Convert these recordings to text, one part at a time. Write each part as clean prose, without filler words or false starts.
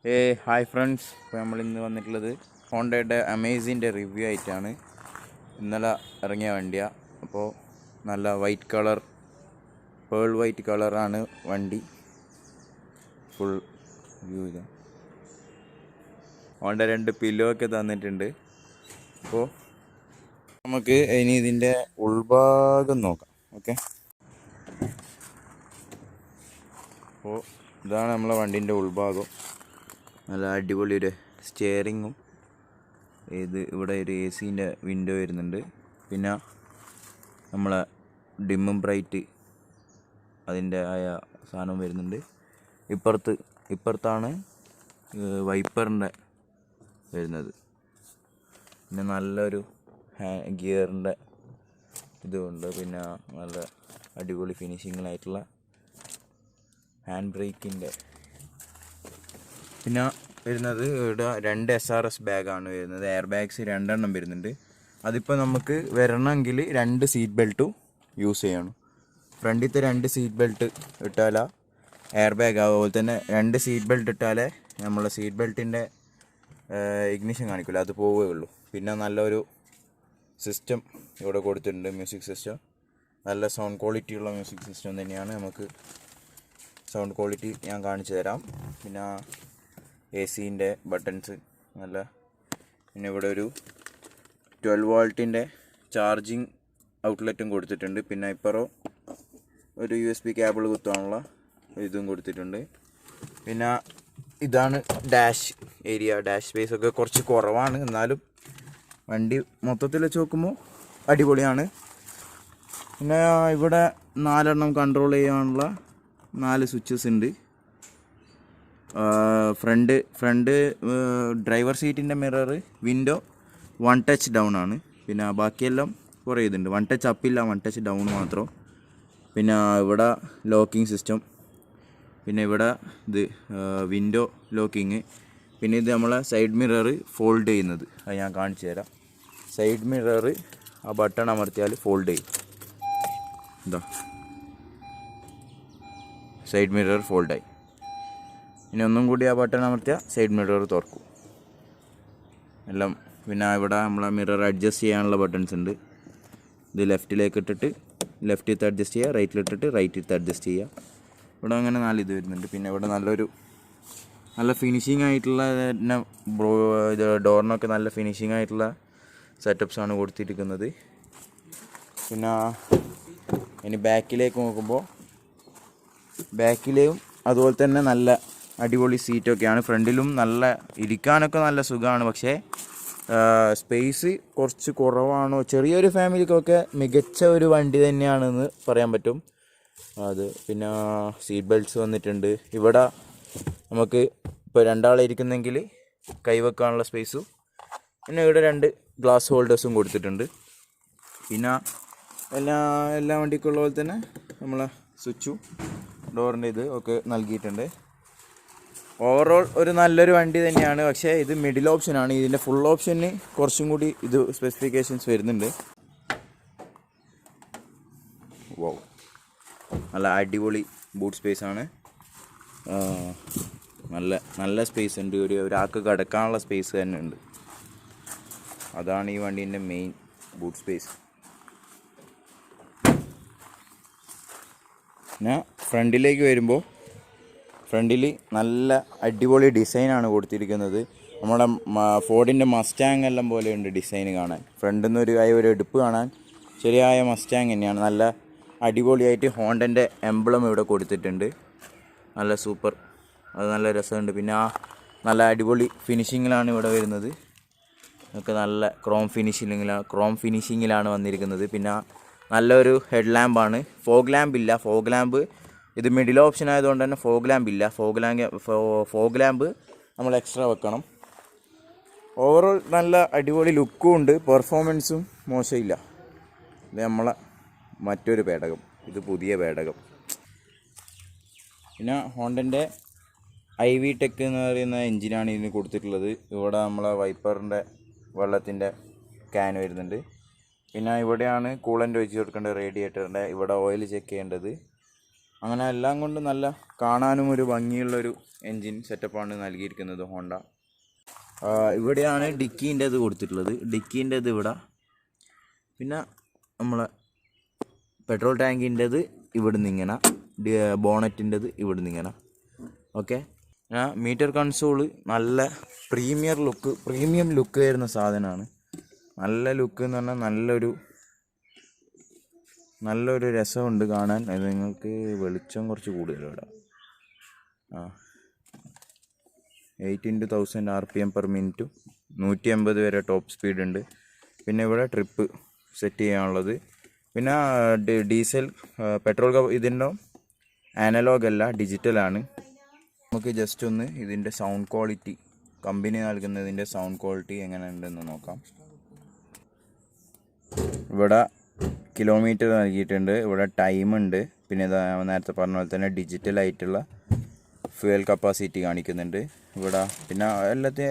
Hi friends, ഇപ്പോൾ നമ്മളിന്ന് വന്നിട്ടുള്ളത് ഹോണ്ടയുടെ അമേസിൻ്റെ റിവ്യൂ ആയിട്ടാണ്. ഇന്നലെ ഇറങ്ങിയ വണ്ടിയാണ്. അപ്പോൾ നല്ല വൈറ്റ് കളർ, പേൾ വൈറ്റ് കളറാണ് വണ്ടി. ഫുൾ വ്യൂ ഇതാ. ഹോണ്ട 2 പില്ലോ ഒക്കെ തന്നിട്ടുണ്ട്. അപ്പോൾ നമുക്ക് ഇനി ഇതിൻ്റെ ഉൾഭാഗം നോക്കാം. ഓക്കെ, അപ്പോൾ ഇതാണ് നമ്മളെ വണ്ടീൻ്റെ ഉൾഭാഗം. നല്ല അടിപൊളി ഒരു സ്റ്റിയറിങ്ങും, ഇവിടെ ഒരു AC വിൻഡോ വരുന്നുണ്ട്. പിന്നെ നമ്മളെ ഡിമ്മും ബ്രൈറ്റ് അതിൻ്റെ ആയ സാധനം വരുന്നുണ്ട്. ഇപ്പുറത്താണ് വൈപ്പറിൻ്റെ വരുന്നത്. പിന്നെ നല്ലൊരു ഗിയറിൻ്റെ ഇതുണ്ട്. പിന്നെ നല്ല അടിപൊളി ഫിനിഷിങ്ങിലായിട്ടുള്ള ഹാൻഡ് ബ്രേക്കിൻ്റെ. പിന്നെ വരുന്നത് ഇവിടെ 2 SRS ബാഗാണ് വരുന്നത്. എയർ ബാഗ്സ് 2 എണ്ണം വരുന്നുണ്ട്. അതിപ്പോൾ നമുക്ക് വരണമെങ്കിൽ 2 സീറ്റ് ബെൽറ്റും യൂസ് ചെയ്യണം. ഫ്രണ്ടിലത്തെ 2 സീറ്റ് ബെൽറ്റ് ഇട്ടാലേ എയർ ബാഗ്, അതുപോലെ തന്നെ 2 സീറ്റ് ബെൽറ്റ് ഇട്ടാലേ നമ്മളെ സീറ്റ് ബെൽറ്റിൻ്റെ ഇഗ്നിഷൻ കാണിക്കില്ല, അത് പോവുകയുള്ളൂ. പിന്നെ നല്ലൊരു സിസ്റ്റം ഇവിടെ കൊടുത്തിട്ടുണ്ട്, മ്യൂസിക് സിസ്റ്റം. നല്ല സൗണ്ട് ക്വാളിറ്റി ഉള്ള മ്യൂസിക് സിസ്റ്റം തന്നെയാണ്. നമുക്ക് സൗണ്ട് ക്വാളിറ്റി ഞാൻ കാണിച്ചു തരാം. പിന്നെ AC ബട്ടൺസ് നല്ല. പിന്നെ ഇവിടെ ഒരു 12 വോൾട്ടിൻ്റെ ചാർജിങ് ഔട്ട്ലെറ്റും കൊടുത്തിട്ടുണ്ട്. പിന്നെ ഇപ്പുറം ഒരു USB കേബിൾ കുത്താനുള്ള ഇതും കൊടുത്തിട്ടുണ്ട്. പിന്നെ ഇതാണ് ഡാഷ് ഏരിയ. ഡാഷ് സ്പേസ് ഒക്കെ കുറച്ച് കുറവാണ്, എന്നാലും വണ്ടി മൊത്തത്തിൽ വെച്ച് നോക്കുമ്പോൾ അടിപൊളിയാണ്. പിന്നെ ഇവിടെ 4 എണ്ണം കൺട്രോൾ ചെയ്യാനുള്ള 4 സ്വിച്ചസ് ഉണ്ട്. ഫ്രണ്ട് ഡ്രൈവർ സീറ്റിൻ്റെ മിറർ, വിൻഡോ 1 ടച്ച് ഡൗൺ ആണ്. പിന്നെ ബാക്കിയെല്ലാം കുറേ ഇതുണ്ട്. 1 ടച്ച് അപ്പില്ല, 1 ടച്ച് ഡൗൺ മാത്രം. പിന്നെ ഇവിടെ ലോക്കിംഗ് സിസ്റ്റം. പിന്നെ ഇവിടെ ഇത് വിൻഡോ ലോക്കിങ്. പിന്നെ ഇത് നമ്മളെ സൈഡ് മിറർ ഫോൾഡ് ചെയ്യുന്നത്, അത് ഞാൻ കാണിച്ചു തരാം. സൈഡ് മിറർ ആ ബട്ടൺ അമർത്തിയാൽ ഫോൾഡ് ചെയ്യും. എന്താ സൈഡ് മിറർ ഫോൾഡായി. ഇനി ഒന്നും കൂടി ആ ബട്ടൺ അമർത്തിയാൽ സൈഡ് മിറർ തുറക്കും എല്ലാം. പിന്നെ ഇവിടെ നമ്മളെ മിറർ അഡ്ജസ്റ്റ് ചെയ്യാനുള്ള ബട്ടൺസ് ഉണ്ട്. ഇത് ലെഫ്റ്റിലേക്ക് ഇട്ടിട്ട് ലെഫ്റ്റിലത്തെ അഡ്ജസ്റ്റ് ചെയ്യുക, റൈറ്റിലിട്ടിട്ട് റൈറ്റിലത്തെ അഡ്ജസ്റ്റ് ചെയ്യുക. ഇവിടെ അങ്ങനെ 4 ഇത് വരുന്നുണ്ട്. പിന്നെ ഇവിടെ നല്ല ഫിനിഷിംഗ് ആയിട്ടുള്ള ഇത് ഡോറിനൊക്കെ നല്ല ഫിനിഷിംഗ് ആയിട്ടുള്ള സെറ്റപ്സാണ് കൊടുത്തിരിക്കുന്നത്. പിന്നെ ഇനി ബാക്കിലേക്ക് നോക്കുമ്പോൾ ബാക്കിലെയും അതുപോലെ തന്നെ നല്ല അടിപൊളി സീറ്റൊക്കെയാണ്. ഫ്രണ്ടിലും നല്ല ഇരിക്കാനൊക്കെ നല്ല സുഖമാണ്. പക്ഷേ സ്പേസ് കുറച്ച് കുറവാണോ, ചെറിയൊരു ഫാമിലിക്കൊക്കെ മികച്ച ഒരു വണ്ടി തന്നെയാണെന്ന് പറയാൻ പറ്റും അത്. പിന്നെ സീറ്റ് ബെൽറ്റ്സ് വന്നിട്ടുണ്ട്. ഇവിടെ നമുക്ക് ഇപ്പോൾ 2 ആളെ ഇരിക്കുന്നെങ്കിൽ കൈവെക്കാനുള്ള സ്പേസും. പിന്നെ ഇവിടെ 2 ഗ്ലാസ് ഹോൾഡേഴ്സും കൊടുത്തിട്ടുണ്ട്. പിന്നെ എല്ലാ വണ്ടിക്കുള്ള പോലെ തന്നെ നമ്മളെ സ്വിച്ചും ഡോറിൻ്റെ ഇത് ഒക്കെ നൽകിയിട്ടുണ്ട്. ഓവറോൾ ഒരു നല്ലൊരു വണ്ടി തന്നെയാണ്. പക്ഷേ ഇത് മിഡിൽ ഓപ്ഷനാണ്. ഇതിൻ്റെ ഫുൾ ഓപ്ഷന് കുറച്ചും കൂടി ഇത് സ്പെസിഫിക്കേഷൻസ് വരുന്നുണ്ട്. വൗ, നല്ല അടിപൊളി ബൂട്ട് സ്പേസ് ആണ്. നല്ല സ്പേസ് ഉണ്ട്. ഒരാൾക്ക് കിടക്കാനുള്ള സ്പേസ് തന്നെ ഉണ്ട്. അതാണ് ഈ വണ്ടീൻ്റെ മെയിൻ ബൂട്ട് സ്പേസ്. പിന്നെ ഫ്രണ്ടിലേക്ക് വരുമ്പോൾ ഫ്രണ്ടിൽ നല്ല അടിപൊളി ഡിസൈനാണ് കൊടുത്തിരിക്കുന്നത്. നമ്മുടെ ഫോർഡിൻ്റെ മസ്റ്റാങ് എല്ലാം പോലെയുണ്ട് ഡിസൈൻ കാണാൻ. ഫ്രണ്ടിൽ നിന്ന് ഒരു എടുപ്പ് കാണാൻ ശരിയായ മസ്റ്റാങ് തന്നെയാണ്. നല്ല അടിപൊളിയായിട്ട് ഹോണ്ടൻ്റെ എംബ്ലം ഇവിടെ കൊടുത്തിട്ടുണ്ട്. നല്ല സൂപ്പർ, അത് നല്ല രസമുണ്ട്. പിന്നെ നല്ല അടിപൊളി ഫിനിഷിങ്ങിലാണ് ഇവിടെ വരുന്നത്. ഒക്കെ നല്ല ക്രോം ഫിനിഷിങ്ങിലാണ് വന്നിരിക്കുന്നത്. പിന്നെ നല്ലൊരു ഹെഡ് ലാമ്പാണ്. ഫോഗ് ലാമ്പ് ഇത് മിഡിൽ ഓപ്ഷൻ ആയതുകൊണ്ട് തന്നെ ഫോഗ് ലാമ്പ് നമ്മൾ എക്സ്ട്രാ വെക്കണം. ഓവറോൾ നല്ല അടിപൊളി ലുക്കും ഉണ്ട്. പെർഫോമൻസും മോശമില്ല. ഇത് നമ്മളെ മറ്റൊരു പേടകം, ഇത് പുതിയ പേടകം. പിന്നെ ഹോണ്ടൻ്റെ IV ടെക് എന്ന് പറയുന്ന എഞ്ചിനാണ് ഇതിന് കൊടുത്തിട്ടുള്ളത്. ഇവിടെ നമ്മളെ വൈപ്പറിൻ്റെ വെള്ളത്തിൻ്റെ ക്യാൻ വരുന്നുണ്ട്. പിന്നെ ഇവിടെയാണ് കൂളൻ്റ് ഒഴിച്ച് കൊടുക്കേണ്ട റേഡിയേറ്ററിൻ്റെ. ഇവിടെ ഓയിൽ ചെക്ക് ചെയ്യേണ്ടത്. അങ്ങനെ എല്ലാം കൊണ്ടും നല്ല കാണാനും ഒരു ഭംഗിയുള്ളൊരു എൻജിൻ സെറ്റപ്പാണ് നൽകിയിരിക്കുന്നത് ഹോണ്ട. ഇവിടെയാണ് ഡിക്കീൻ്റെത് കൊടുത്തിട്ടുള്ളത്. ഡിക്കീൻ്റെത് ഇവിടെ, പിന്നെ നമ്മളെ പെട്രോൾ ടാങ്കിൻ്റെത് ഇവിടുന്ന് ഇങ്ങനെ, ബോണറ്റിൻ്റെത് ഇവിടുന്ന് ഇങ്ങനെ. ഓക്കെ, മീറ്റർ കൺസോള് നല്ല പ്രീമിയം ലുക്ക് വരുന്ന സാധനമാണ്. നല്ല ലുക്ക് എന്ന് പറഞ്ഞാൽ നല്ലൊരു രസമുണ്ട് കാണാൻ. അത് നിങ്ങൾക്ക് വെളിച്ചം കുറച്ച് കൂടുതൽ ഇവിടെ. 8x1000 RPM/min, 150 വരെ ടോപ്പ് സ്പീഡ് ഉണ്ട്. പിന്നെ ഇവിടെ ട്രിപ്പ് സെറ്റ് ചെയ്യാനുള്ളത്. പിന്നെ ഡീസൽ പെട്രോൾ ഇതിൻ്റെ അനലോഗ് അല്ല, ഡിജിറ്റലാണ്. നമുക്ക് ജസ്റ്റ് ഒന്ന് ഇതിൻ്റെ സൗണ്ട് ക്വാളിറ്റി, കമ്പനി നൽകുന്നതിൻ്റെ സൗണ്ട് ക്വാളിറ്റി എങ്ങനെ ഉണ്ടെന്ന് നോക്കാം. ഇവിടെ കിലോമീറ്റർ നൽകിയിട്ടുണ്ട്, ഇവിടെ ടൈമുണ്ട്, പിന്നെ നേരത്തെ പറഞ്ഞ പോലെ തന്നെ ഡിജിറ്റലായിട്ടുള്ള ഫ്യൂവൽ കപ്പാസിറ്റി കാണിക്കുന്നുണ്ട് ഇവിടെ. പിന്നെ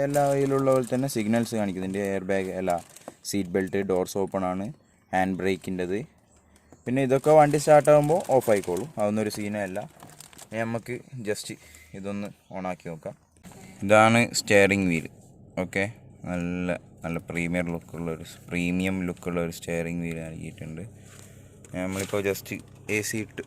എല്ലാ ഇതിലുള്ള പോലെ തന്നെ സിഗ്നൽസ് കാണിക്കുന്നുണ്ട്. എയർ ബാഗ് അല്ല, സീറ്റ് ബെൽറ്റ്, ഡോർസ് ഓപ്പൺ ആണ്, ഹാൻഡ് ബ്രേക്കിൻ്റെത്. പിന്നെ ഇതൊക്കെ വണ്ടി സ്റ്റാർട്ടാകുമ്പോൾ ഓഫ് ആയിക്കോളും, അതൊന്നൊരു സീനേ അല്ല. നമുക്ക് ജസ്റ്റ് ഇതൊന്ന് ഓണാക്കി നോക്കാം. ഇതാണ് സ്റ്റിയറിംഗ് വീല്. ഓക്കെ, നല്ല പ്രീമിയം ലുക്കുള്ള ഒരു സ്റ്റിയറിംഗ് വീൽ നൽകിയിട്ടുണ്ട്. നമ്മളിപ്പോൾ ജസ്റ്റ് AC ഇട്ട്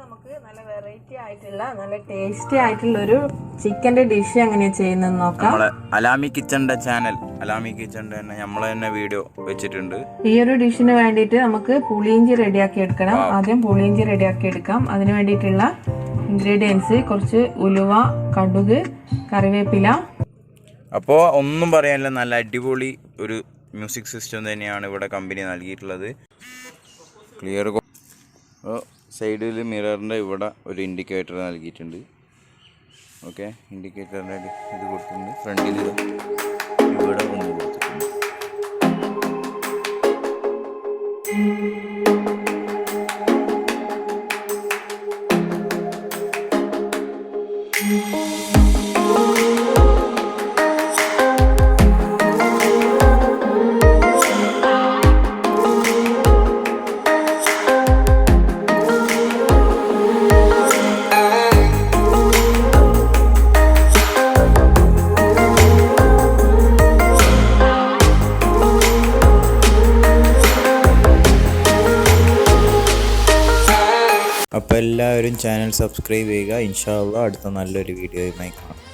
നമുക്ക് നല്ല വെറൈറ്റി ആയിട്ടുള്ള നല്ല ടേസ്റ്റി ആയിട്ടുള്ള ഒരു ചിക്കന്റെ ഡിഷ് എങ്ങനെയാ ചെയ്യുന്നത് നോക്കാം. നമ്മളെ അലാമി കിച്ചന്റെ ചാനൽ, അലാമി കിച്ചന്റെ തന്നെ നമ്മളെ തന്നെ വീഡിയോ വെച്ചിട്ടുണ്ട്. ഈ ഒരു ഡിഷിന് വേണ്ടിയിട്ട് നമുക്ക് പുളിയിഞ്ചി റെഡിയാക്കി എടുക്കണം. ആദ്യം പുളിയിഞ്ചി റെഡിയാക്കി എടുക്കാം. അതിന് വേണ്ടിയിട്ടുള്ള ഇൻഗ്രീഡിയൻസ് കുറച്ച് ഉലുവ, കടുക്, കറിവേപ്പില. അപ്പോൾ ഒന്നും പറയാനില്ല, നല്ല അടിപൊളി ഒരു മ്യൂസിക് സിസ്റ്റം തന്നെയാണ് ഇവിടെ കമ്പനി നൽകിയിട്ടുള്ളത്. ക്ലിയർ. സൈഡിൽ മിററിൻ്റെ ഇവിടെ ഒരു ഇൻഡിക്കേറ്റർ നൽകിയിട്ടുണ്ട്. ഓക്കെ, ഇൻഡിക്കേറ്ററിൻ്റെ ഇത് കൊടുത്തിട്ടുണ്ട്. ഫ്രണ്ടിൽ ഇവിടെ ഒന്ന് കൊടുത്തിട്ടുണ്ട്. അപ്പോൾ എല്ലാവരും ചാനൽ സബ്സ്ക്രൈബ് ചെയ്യുക. ഇൻഷാ അള്ളാ അടുത്ത നല്ലൊരു വീഡിയോയുമായി കാണാം.